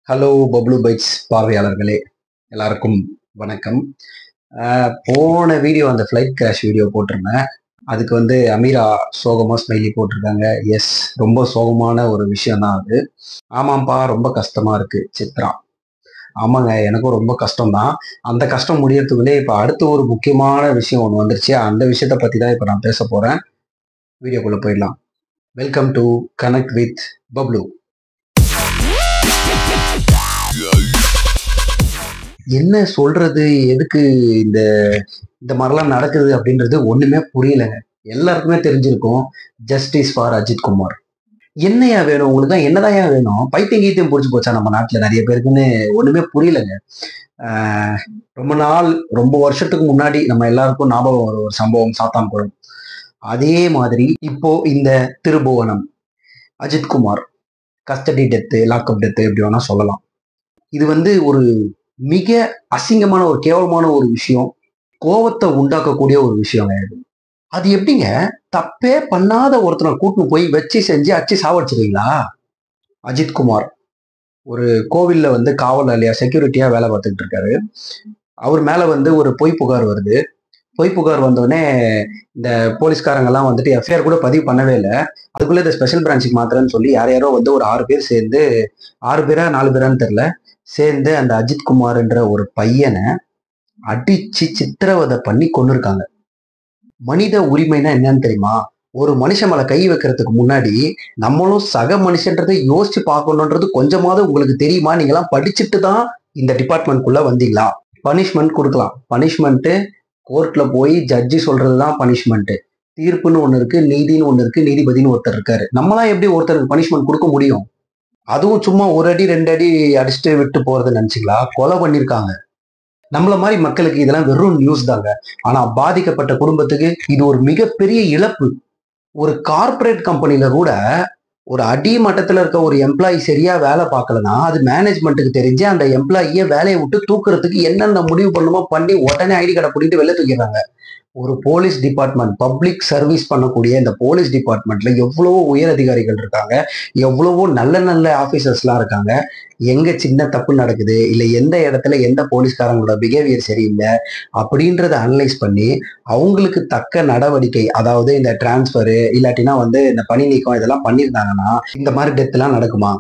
Hello Bablu bytes பார்வையாளர்களே, எல்லாருக்கும் வணக்கம். போன வீடியோ அந்த ஃப்ளைட் கிராஷ் வீடியோ போட்டிருந்தேன். அதுக்கு அமீரா சோகமா ஸ்மைலி போட்டிருக்காங்க. எஸ், ரொம்ப சோகமான ஒரு விஷயம் தான் அது. ஆமாம்ப்பா, ரொம்ப கஷ்டமா இருக்கு சித்ரா. ஆமாங்க, எனக்கும் ரொம்ப கஷ்டம்தான். அந்த கஷ்டம் முடியறதுக்குள்ளே இப்போ அடுத்து ஒரு முக்கியமான விஷயம் ஒன்று வந்துருச்சு. அந்த விஷயத்த பத்தி தான் இப்போ நான் பேச போறேன். வீடியோக்குள்ள போயிடலாம். Welcome to connect with Bablu. என்ன சொல்றது, எதுக்கு இந்த இந்த மாதிரிலாம் நடக்குது அப்படின்றது ஒண்ணுமே புரியலங்க. எல்லாருக்குமே தெரிஞ்சிருக்கும், ஜஸ்டிஸ் ஃபார் அஜித் குமார். என்னையா வேணும் உங்களுக்கு? தான் என்னதாயா வேணும்? பைத்தியம் கீத்தியம் புடிச்சு போச்சா நம்ம நாட்டுல நிறைய பேருக்குன்னு ஒண்ணுமே புரியலங்க. ஆஹ் ரொம்ப நாள், ரொம்ப வருஷத்துக்கு முன்னாடி நம்ம எல்லாருக்கும் ஞாபகம் வரும் ஒரு சம்பவம், சாத்தான்குளம். அதே மாதிரி இப்போ இந்த Thiruppuvanam, Ajith Kumar custody death, lockup death எப்படி வேணா சொல்லலாம். இது ஒரு மிக அசிங்கமான, ஒரு கேவலமான ஒரு விஷயம். கோவத்தை உண்டாக்கக்கூடிய ஒரு விஷயங்க இது. அது எப்படிங்க, தப்பே பண்ணாத ஒருத்தனை கூட்டின்னு போய் வச்சு செஞ்சு அடிச்சு சாவடிச்சிருவீங்களா? அஜித் குமார் ஒரு கோவில்ல காவலாளியா, செக்யூரிட்டியா வேலை பார்த்துக்கிட்டு இருக்காரு. அவர் மேல ஒரு பொய் புகார் வருது. பொய் புகார் வந்தோடனே இந்த போலீஸ்காரங்க எல்லாம் எஃப்ஐஆர் கூட பதிவு பண்ணவே இல்லை. அதுக்குள்ள இந்த ஸ்பெஷல் பிரான்ச்சுக்கு மாத்திரன்னு சொல்லி யார் யாரோ ஒரு 6 பேர் சேர்ந்து, 6 பேரா 4 பேரான்னு தெரியல, சேர்ந்து அந்த அஜித் குமார்ன்ற ஒரு பையனை அடிச்சு சித்திரவதை பண்ணி கொண்டிருக்காங்க. மனித உரிமைனா என்னன்னு தெரியுமா? ஒரு மனுஷன் மேல கை வைக்கிறதுக்கு முன்னாடி நம்மளும் சக மனுஷன்றதை யோசிச்சு பார்க்கணுன்றது கொஞ்சமாவது உங்களுக்கு தெரியுமா? நீங்களாம் படிச்சுட்டு தான் இந்த டிபார்ட்மெண்ட்குள்ள வந்தீங்களா? பனிஷ்மெண்ட் கொடுக்கலாம். பனிஷ்மெண்ட் கோர்ட்ல போய் ஜட்ஜி சொல்றதுதான் பனிஷ்மெண்ட். தீர்ப்புன்னு ஒண்ணு இருக்கு, நீதினு ஒண்ணு இருக்கு, நீதிபதினு ஒருத்தர் இருக்காரு. நம்மளாம் எப்படி ஒருத்தருக்கு பனிஷ்மெண்ட் கொடுக்க முடியும்? அதுவும் சும்மா ஒரு அடி 2 அடி அடிச்சுட்டு விட்டு போறது நினைச்சீங்களா? கொலை பண்ணிருக்காங்க. நம்மள மாதிரி மக்களுக்கு இதெல்லாம் வெறும் நியூஸ் தாங்க. ஆனா பாதிக்கப்பட்ட குடும்பத்துக்கு இது ஒரு மிகப்பெரிய இழப்பு. ஒரு கார்ப்பரேட் கம்பெனில கூட ஒரு அடி மட்டத்துல இருக்க ஒரு எம்ப்ளாயி சரியா வேலை பார்க்கலன்னா, அது மேனேஜ்மெண்ட்டுக்கு தெரிஞ்சு அந்த எம்ப்ளாயிய வேலையை விட்டு தூக்குறதுக்கு என்னென்ன முடிவு பண்ணுமோ பண்ணி உடனே ஐடி கார்டை பிடிட்டு வெளில தூக்கிடுறாங்க. ஒரு போலீஸ் டிபார்ட்மெண்ட், பப்ளிக் சர்வீஸ் பண்ணக்கூடிய இந்த போலீஸ் டிபார்ட்மெண்ட்ல எவ்வளவோ உயர் அதிகாரிகள் இருக்காங்க, எவ்வளவோ நல்ல நல்ல ஆபீசர்ஸ்லாம் இருக்காங்க. எங்க சின்ன தப்பு நடக்குது, இல்ல எந்த இடத்துல எந்த போலீஸ்காரங்களோட பிஹேவியர் சரியில்லை அப்படின்றத அனலைஸ் பண்ணி அவங்களுக்கு தக்க நடவடிக்கை, அதாவது இந்த டிரான்ஸ்பரு இல்லாட்டினா இந்த பணி நீக்கம் இதெல்லாம் பண்ணியிருந்தாங்கன்னா இந்த மாதிரி டெத் எல்லாம் நடக்குமா?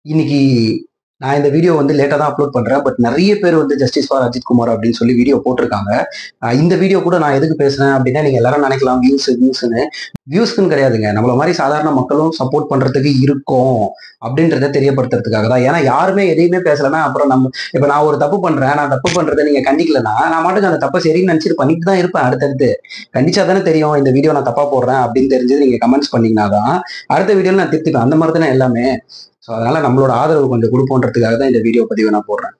இன்னைக்கு நான் இந்த வீடியோ லேட்டா தான் அப்லோட் பண்றேன். பட் நிறைய பேர் ஜஸ்டிஸ் ஃபார் அஜித் குமார் அப்படின்னு சொல்லி வீடியோ போட்டிருக்காங்க. இந்த வீடியோ கூட நான் எதுக்கு பேசுறேன் அப்படின்னா, நீங்க எல்லாரும் நினைக்கலாம் வியூஸ்ன்னு. வியூஸ்க்குன்னு கிடையாதுங்க. நம்மள மாதிரி சாதாரண மக்களும் சப்போர்ட் பண்றதுக்கு இருக்கும் அப்படின்றத தெரியப்படுத்துறதுக்காக தான். ஏன்னா யாருமே எதையுமே பேசலன்னா அப்புறம் இப்ப நான் ஒரு தப்பு பண்றேன், நான் தப்பு பண்றதை நீங்க கண்டிக்கலன்னா நான் மாட்டுக்கு அந்த தப்பை சரின்னு நினைச்சிட்டு பண்ணிட்டு தான் இருப்பேன். அடுத்தடுத்து கண்டிச்சா தானே தெரியும் இந்த வீடியோ நான் தப்பா போடுறேன் அப்படின்னு தெரிஞ்சது நீங்க கமெண்ட்ஸ் பண்ணீங்கன்னா தான் அடுத்த வீடியோல நான் திருத்திப்பேன். அந்த மாதிரி தானே எல்லாமே. ஸோ அதனால நம்மளோட ஆதரவு கொஞ்சம் கொடுப்போன்றதுக்காக தான் இந்த வீடியோ பதிவை நான் போடுறேன்.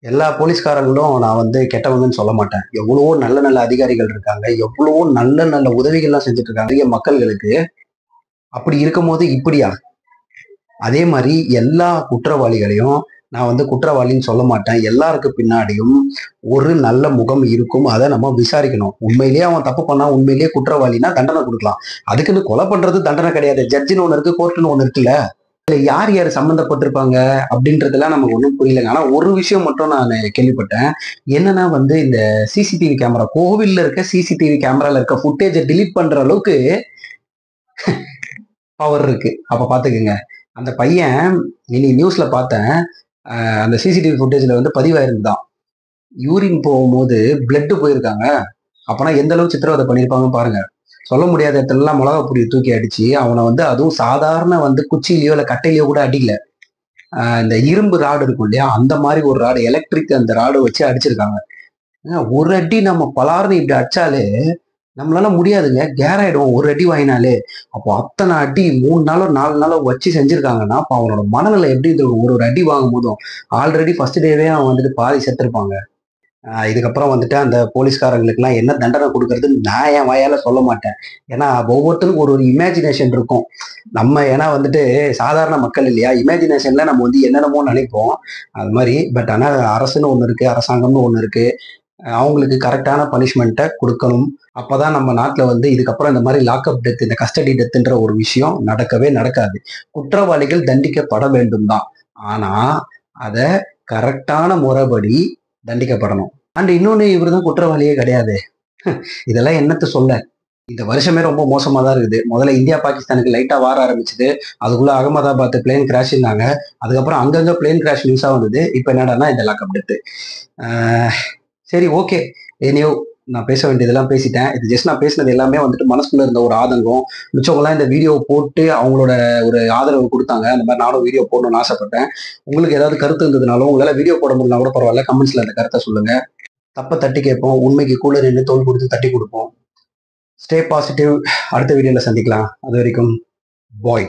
எல்லா போலீஸ்காரங்களும் நான் கெட்டவங்கன்னு சொல்ல மாட்டேன். எவ்வளவோ நல்ல நல்ல அதிகாரிகள் இருக்காங்க, எவ்வளவோ நல்ல நல்ல உதவிகள்லாம் செஞ்சுட்டு இருக்காங்க நிறைய மக்கள்களுக்கு. அப்படி இருக்கும்போது இப்படியா? அதே மாதிரி எல்லா குற்றவாளிகளையும் நான் குற்றவாளின்னு சொல்ல மாட்டேன். எல்லாருக்கு பின்னாடியும் ஒரு நல்ல முகம் இருக்கும். அதை நம்ம விசாரிக்கணும். உண்மையிலேயே அவன் தப்பு பண்ணா, உண்மையிலேயே குற்றவாளினா தண்டனை கொடுக்கலாம். அதுக்குன்னு கொலை பண்றது தண்டனை கிடையாது. ஜட்ஜின்னு ஒண்ணு இருக்கு, கோர்ட்டுன்னு ஒண்ணு இருக்குல்ல. யார் யார் சம்மந்தப்பட்டிருப்பாங்க அப்படின்றதெல்லாம் நமக்கு ஒன்றும் புரியலங்க. ஆனா ஒரு விஷயம் மட்டும் நான் கேள்விப்பட்டேன். என்னன்னா இந்த சிசிடிவி கேமரா, கோவில்ல இருக்க சிசிடிவி கேமரால இருக்க ஃபுட்டேஜை டிலீட் பண்ற அளவுக்கு பவர் இருக்கு. அப்ப பாத்துக்கோங்க. அந்த பையன், இன்னைக்கு நியூஸ்ல பார்த்தேன், அந்த சிசிடிவி ஃபுட்டேஜ்ல பதிவாயிருந்துதான். யூரின் போகும்போது பிளட் போயிருக்காங்க. அப்பனா எந்த அளவுக்கு சித்திரவதை பண்ணியிருப்பாங்க பாருங்க. சொல்ல முடியாத இடத்துல எல்லாம் மிளகா பொடியை தூக்கி அடிச்சு அவனை அதுவும் சாதாரண குச்சியிலையோ இல்ல கட்டையிலையோ கூட அடிக்கல. இந்த இரும்பு ராடு இருக்கும் இல்லையா, அந்த மாதிரி ஒரு ராடு, எலக்ட்ரிக் அந்த ராடு வச்சு அடிச்சிருக்காங்க. ஒரு அடி நம்ம பலார்னு இப்படி அடிச்சாலே நம்மளால முடியாதுங்க, கேர் ஆயிடுவோம் ஒரு அடி வாங்கினாலே. அப்போ அத்தனை அடி 3 நாளோ 4 நாளோ வச்சு செஞ்சிருக்காங்கன்னா அப்போ அவனோட மனநிலை எப்படி இருக்கும்? ஒரு அடி வாங்கும் போதும் ஆல்ரெடி ஃபர்ஸ்ட் டேவே அவன் பாதி செத்துருப்பாங்க. இதுக்கப்புறம் அந்த போலீஸ்காரங்களுக்கு எல்லாம் என்ன தண்டனை கொடுக்கறதுன்னு நான் என் வாயால சொல்ல மாட்டேன். ஏன்னா ஒவ்வொருத்தருக்கும் ஒரு ஒரு இமேஜினேஷன் இருக்கும். நம்ம ஏன்னா சாதாரண மக்கள் இல்லையா, இமேஜினேஷன்ல நம்ம என்னென்னமோ நினைப்போம். அது மாதிரி. பட் ஆனா அரசுன்னு ஒண்ணு இருக்கு, அரசாங்கம்னு ஒண்ணு இருக்கு. அவங்களுக்கு கரெக்டான பனிஷ்மெண்ட்டை கொடுக்கணும். அப்பதான் நம்ம நாட்டுல இதுக்கப்புறம் இந்த மாதிரி லாக்அப் டெத், இந்த கஸ்டடி டெத்துன்ற ஒரு விஷயம் நடக்கவே நடக்காது. குற்றவாளிகள் தண்டிக்கப்பட வேண்டும் தான். ஆனா அதை கரெக்டான முறைப்படி தண்டிக்கப்படணும். அண்ட் இன்னொன்னு, இவர் தான் குற்றவாளியே கிடையாது. இதெல்லாம் என்னத்த சொல்ல, இந்த வருஷமே ரொம்ப மோசமா தான் இருக்குது. முதல்ல இந்தியா பாகிஸ்தானுக்கு லைட்டா வார ஆரம்பிச்சது. அதுக்குள்ள அகமதாபாத் பிளேன் கிராஷ்னாங்க. அதுக்கப்புறம் அங்கங்க பிளேன் கிராஷ் நியூஸா வந்தது. இப்போ என்னடான்னா இந்த லாக்அப் டெத்து. சரி, ஓகே. எனியோ, நான் பேச வேண்டியதெல்லாம் பேசிட்டேன். இது ஜஸ்ட் நான் பேசினது எல்லாமே வந்துட்டு மனசுக்குள்ள இருந்த ஒரு ஆதங்கம். மிச்சவங்கலாம் இந்த வீடியோ போட்டு அவங்களோட ஒரு ஆதரவு கொடுத்தாங்க. அந்த மாதிரி நானும் வீடியோ போடணும்னு ஆசைப்பட்டேன். உங்களுக்கு ஏதாவது கருத்து இருந்ததுனாலும், உங்களால வீடியோ போட முடியலனா கூட பரவாயில்ல, கமெண்ட்ஸ்ல அந்த கருத்தை சொல்லுங்க. தப்பை தட்டி கேட்போம், உண்மைக்கு கூட நின்று தோல் கொடுத்து தட்டி கொடுப்போம். Stay positive. அடுத்த வீடியோல சந்திக்கலாம். அது வரைக்கும் பாய்.